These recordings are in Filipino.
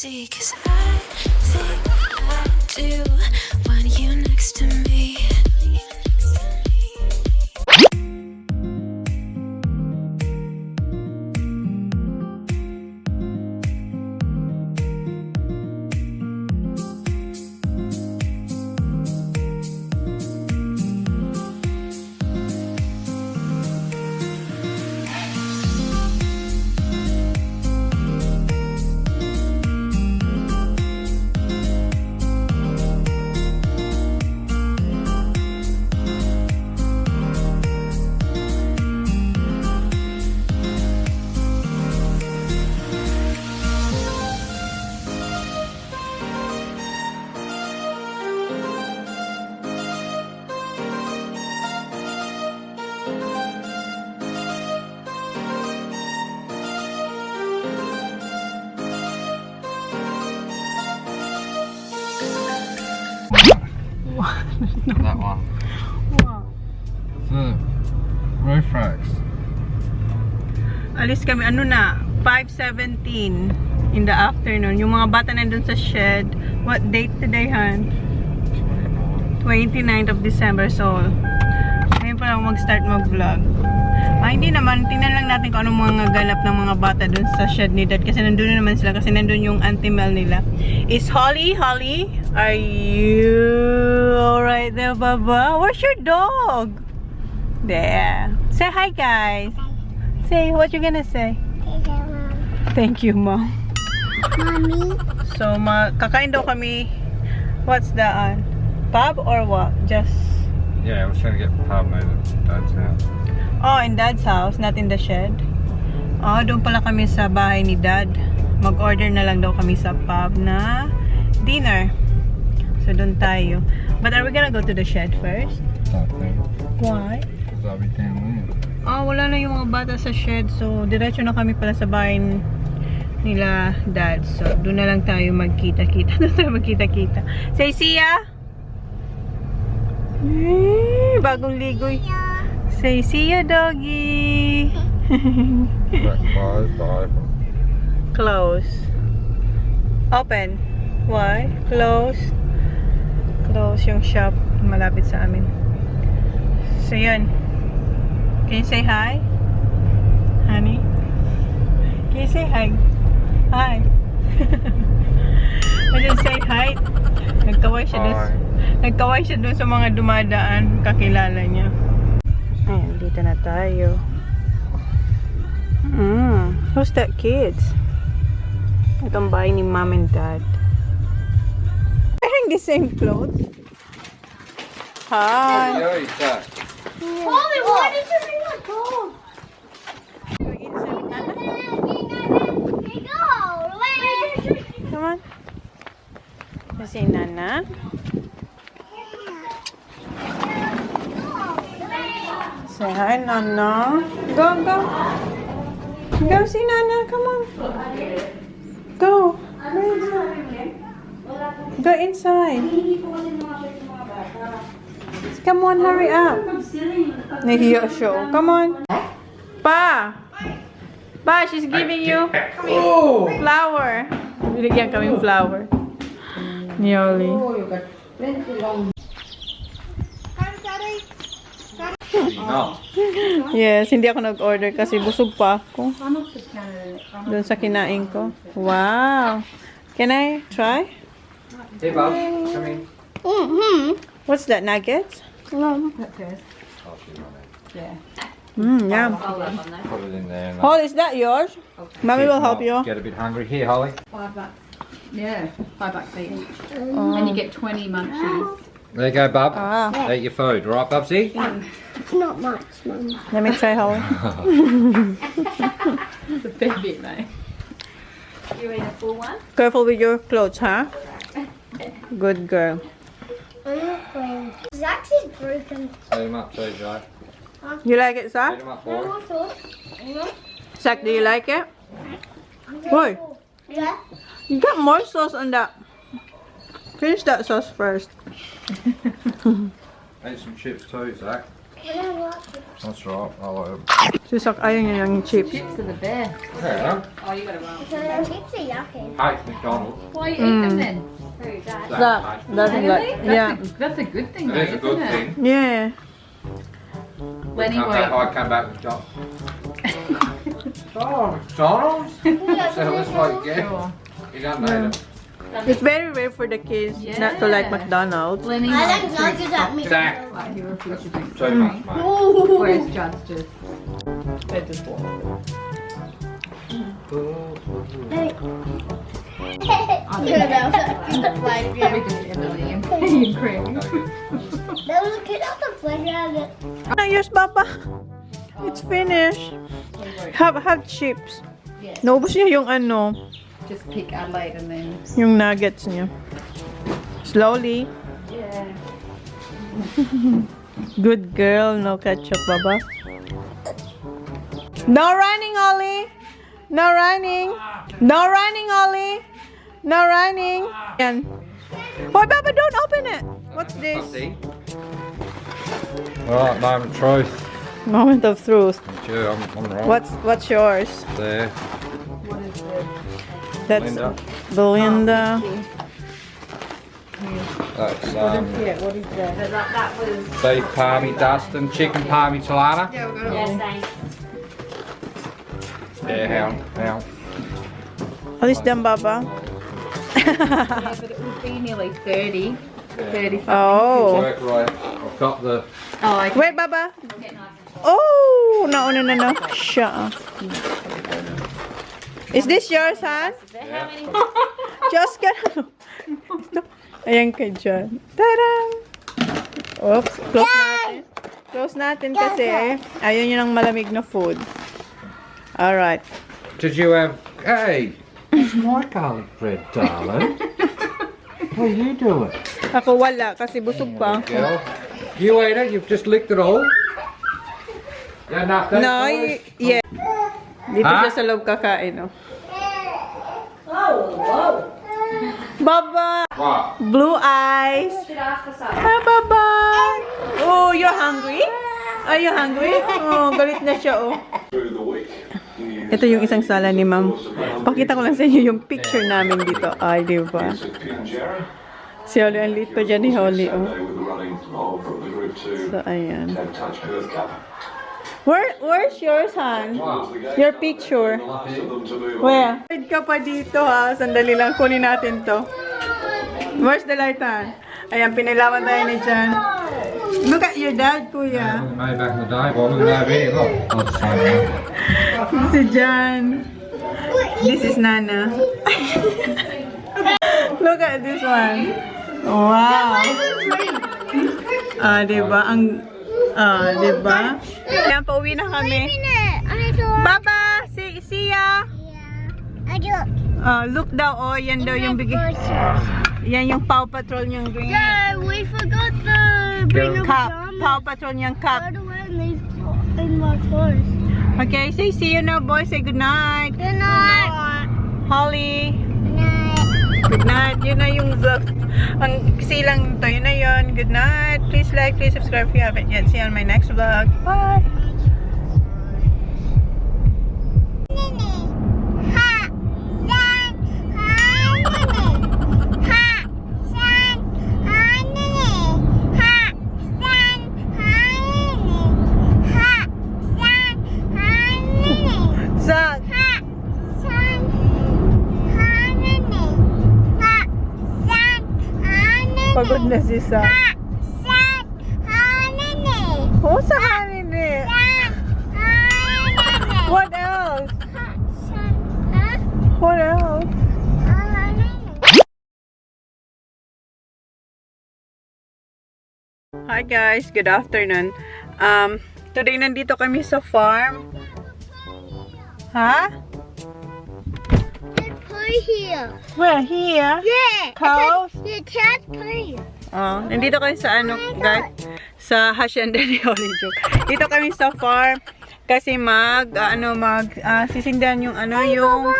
see, 'cause I think I do want you next to me. That one. Wow. The reflex. Alis kami, ano na, 5:17 in the afternoon. Yung mga bata nandun sa shed. What date today, Han? 29th of December. So, ngayon pa lang mag-start mag-vlog. Hindi naman. Tingnan lang natin kung anong mga galap ng mga bata dun sa shed ni Dad. Kasi nandun na naman sila. Kasi nandun yung Auntie Mel nila. Is Holly? Holly? Are you alright there, Baba? Where's your dog? There. Say hi, guys. Say, what you gonna say? Thank you, Mom. Mommy. So, kakain daw kami. What's that? Pub or what? Just... Yeah, I was trying to get pub made at Dad's house. Oh, in Dad's house, not in the shed. Oh, doon pala kami sa bahay ni Dad. Mag-order na lang daw kami sa pub na dinner. So, doon tayo. But are we gonna go to the shed first? I think. Why? Because I'll be down there. Oh, wala na yung mga bata sa shed. So, diretso na kami pala sa bahay nila Dad. So, doon na lang tayo magkita-kita. Doon tayo magkita-kita. Say, see ya! Bagong ligoy. Say, see ya, doggy! Bye. Close. Open. Why? Close. Close yung shop malapit sa amin. So, yun. Can you say hi? Honey? Can you say hi? Hi. I just say hi. Nagkaway siya dun sa mga dumadaan. Kakilala niya. Ayan, dito na tayo. Who's that kids? Itong bahay ni Mom and Dad. Wearing the same clothes. Hi. Yo, Dad. Mommy, why did you bring my dog? Come on. Kasi Nana. Say hi, Nana. Go. Go see Nana. Come on. Go. Go inside. Come on, hurry up. Nahiya siya. Come on. Pa! Pa, she's giving you flower. Binigyan kaming flower. Ni Oli. No. Yes, hindi ako nag-order kasi busog pa ako. Doon sa kinain ko. Wow. Can I try? Hey, Bob. Come in. What's that, nuggets? Oh, she's on it. Yum. Put it in there. And Holly, is that yours? Mommy will help you. Get a bit hungry. Here, Holly. $5. Yeah, $5 each. And you get 20 munchies. There you go, Bub. Ah. Eat your food. Right, Bubsy? It's not much, Mum. Let me try, Holly. It's a fair bit, mate. You eat a full one? Careful with your clothes, huh? Good girl. I'm not playing. Zach's is broken. Set him up too, Joe. You like it, Set Zach? him up, boy. Zach, do you like it? Boy, Yeah? you got more sauce on that. Finish that sauce first. Eat some chips too, Zach. I don't like it. That's right. I like them. Si Zach ayaw niya ng chips. Chips are the best. Yeah. Oh, you got it wrong. So chips are yucky. Hates McDonald's. Why you eat them then? Zach doesn't like. Really? Yeah. That's a good thing, It though, is a good isn't it? thing. Yeah. Lenny I won't. come back with job. Oh, McDonald's? So it was like, yeah. Sure. You don't know them. It's very rare for the kids not to like Yeah. McDonald's. Lenny I like won't. nuggets at me. Zach, Like, he refuses to drink too much, mate. Whereas Judd's just... They're just Probably just Emily and Craig. There was a kid on the playground. No, yours, Papa. It's finished. Have chips. Yes. Naubos niya yung ano, Just pick Adelaide and then... yung nuggets niya. Slowly. Yeah. Good girl, no ketchup, Baba. No running, Ollie. No running. No running, Ollie. No running. Yan. Boy, Baba, don't open it. What's this? Alright, moment of truth. Moment of truth. Sure, I'm right. What's yours? There. What is it? That's Belinda. Belinda. That's Yeah, what is that? That was... beef palmy dust and chicken palmy talata. Yes, thanks. Yeah, how? All this done, Baba. Yeah, but it would be nearly 30. 30 something. Oh. Work right. I've got the. Oh, I Wait, Baba. Oh, no. Shut up. Is this yours, Han? Just get. Ayan kay John. Tada! Oops. Close natin. Close natin kasi ayaw niyo ng malamig na food. Alright. Did you have? Hey, it's my garlic bread, darling. What are you doing? Ako wala kasi busog pa. Girl, you ate it. You've just licked it all. Yeah, enough. No, yeah. Dito Ha? siya sa loob kakain, oh. Baba! What? Blue eyes! Hi, Baba! Oh, you're hungry? Are you hungry? Oh, galit na siya, oh. Ito yung isang sala ni Ma'am. Pakita ko lang sa inyo yung picture namin dito. Ay, di ba? Si Holly, ang liit pa dyan ni Holly, oh. So, ayan. Where's yours, Han? Your picture. Where? Wait ka pa dito, ha? Sandali lang, kunin natin to. Where's the light, Han? Ayan, pinilawan tayo ni Jan. Look at your dad, kuya. Made back in the day, but look at here. Look. Oh, it's so good. Si Jan. This is Nana. Look at this one. Wow. Diba? Diba? Ayan, pauwi na kami. Baba! See ya! I do. Look daw, oh, yan daw yung bigay. Yan yung Paw Patrol niyang green. Yeah, we forgot the bring of Cup. jam. Paw Patrol niyang cup. How do I leave in my purse? Okay, say see you now, boys. Say good night. Good night. Holly. Good night. Good night. Yun na yung vlog. Ang silang to. Yun na yun. Good night. Please like, please subscribe if you haven't yet. See you on my next vlog. Bye. Zach. Pagod na si Zach. Oh, sa kanin eh. What else? What else? Hi guys, good afternoon. Today nandito kami sa farm. Ha? Here. Where? Here? Yeah. Cows? The cat play. Oh, nandito kami sa ano, guys, sa hacienda ni Holly Joke. Dito kami sa farm kasi sisindihan yung yung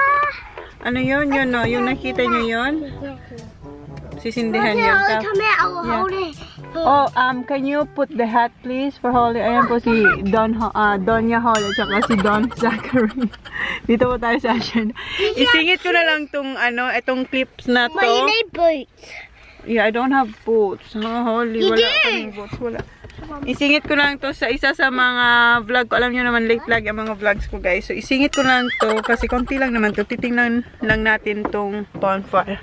no, yung nakita niyo yun. Sisindihan yun. Come here, I will hold it. Oh, can you put the hat please for Holly? Ayan po si Donya Holly at saka si Don Zachary. Dito po tayo sa Asian. Isingit ko na lang tong itong clips na to. But you need boots. Yeah, I don't have boots. Oh, Holly, You wala do. kaming boots. Wala. Isingit ko lang to sa isa sa mga vlog ko. Alam nyo naman, late vlog ang mga vlogs ko, guys. So, isingit ko lang to kasi konti lang naman to. Titingnan lang natin tong bonfire.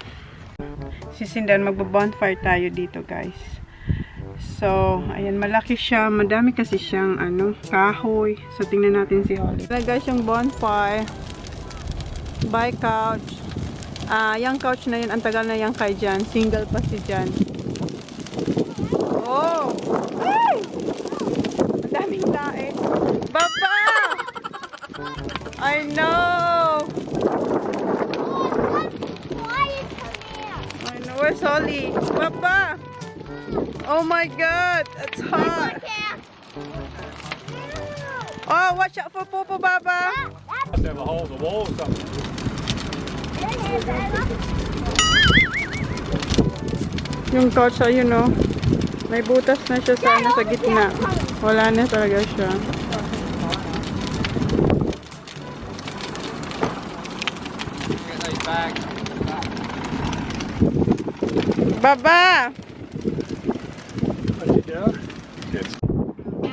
Sisindan, magbo-bonfire tayo dito, guys. So, ayan, malaki siya. Madami kasi siyang, kahoy. So, tingnan natin si Holly. Ayan, guys, yung bonfire. By couch. Yung couch na yun, ang tagal na yung kay Jan. Single pa si Jan. Oh! Ay! Ang daming tae. Baba! I know! I know. Where's Holly? Baba! Oh my God! It's hot! Oh, watch out for Popo, Baba! Must have a hole in the wall or something. Yung couch, you know, may butas na siya sa gitna. Wala na talaga siya. Baba!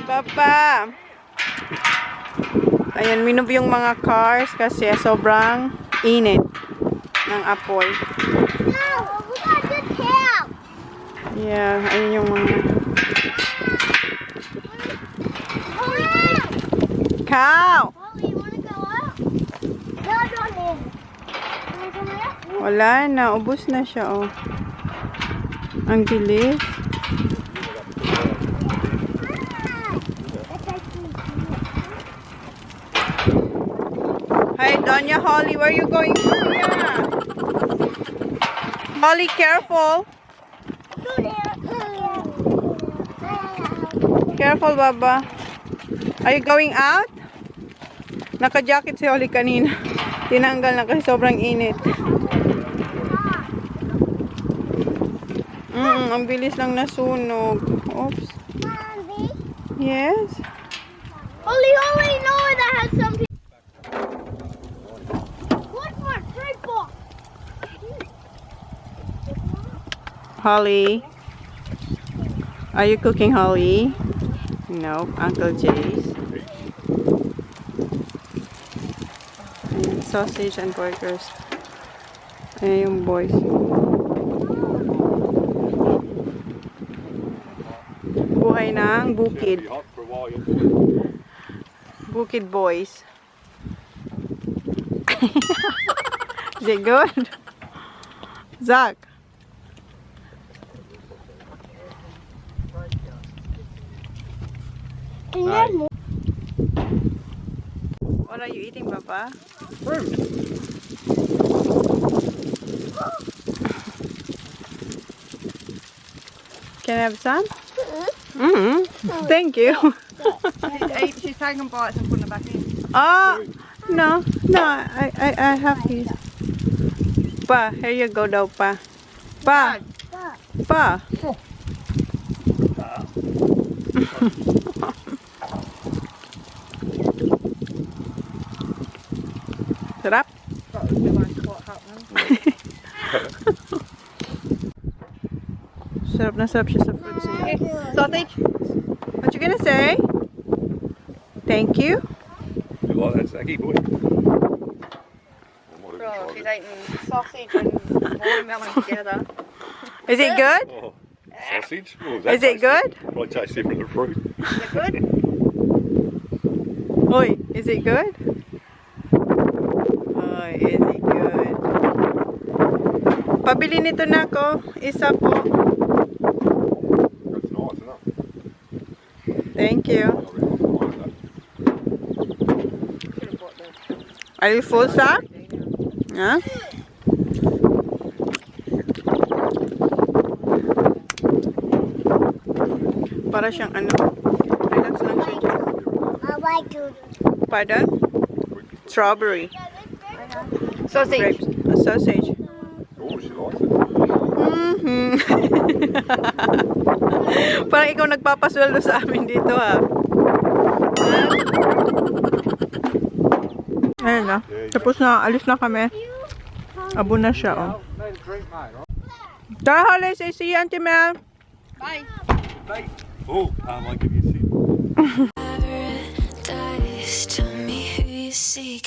Baba! Ayan, minove yung mga cars kasi sobrang init ng apoy. Yeah, ayun yung mga cow! Wala na, ubos na siya, oh. Ang bilis. Hi, Donya Holly, where are you going to? Holly, careful. Careful, Baba. Are you going out? Naka-jacket si Holly kanina. Tinanggal na kasi sobrang init. Ang bilis lang nasunog. Oops. Yes. Holly, no, that has some people. What's my trade box? Holly. Are you cooking, Holly? No, Uncle Jay's. Ayan, sausage and burgers. Ayan yung boys. Buhay ng bukid. Bukid boys. Is it good? Zach. What are you eating, Papa? Fruit. Can I have some? Thank you. She's taking bites and putting it back in. Oh, no, I have these. Pa, here you go daw, Pa. Pa. Pa. Sarap? Sarap na sarap siya sa fruits niya. Sausage? What you gonna say? Thank you. You like that, Zachy boy? Oh, she's eating sausage and watermelon together. Is it good? Oh, sausage? Oh, Is it good? Probably tastes different than fruit. Is it good? Oy, is it good? Oy, is it good? Pabili nito na ako. Isa po. That's nice, isn't it? Thank you. I really like that. Are you full, Zach? Yeah? Para siyang ano. Relax lang siya. I like to. Pardon? Strawberry. Sausage. Grapes. A sausage. Oh, she likes it. Mm-hmm. Parang ikaw nagpapasweldo sa amin dito, ha? Ayun na. Tapos na, alis na kami. Abo na siya, oh. Tara, Holly, say see you, Auntie Mel. Oh, I give you a seat. Paradise, tell me who you seek.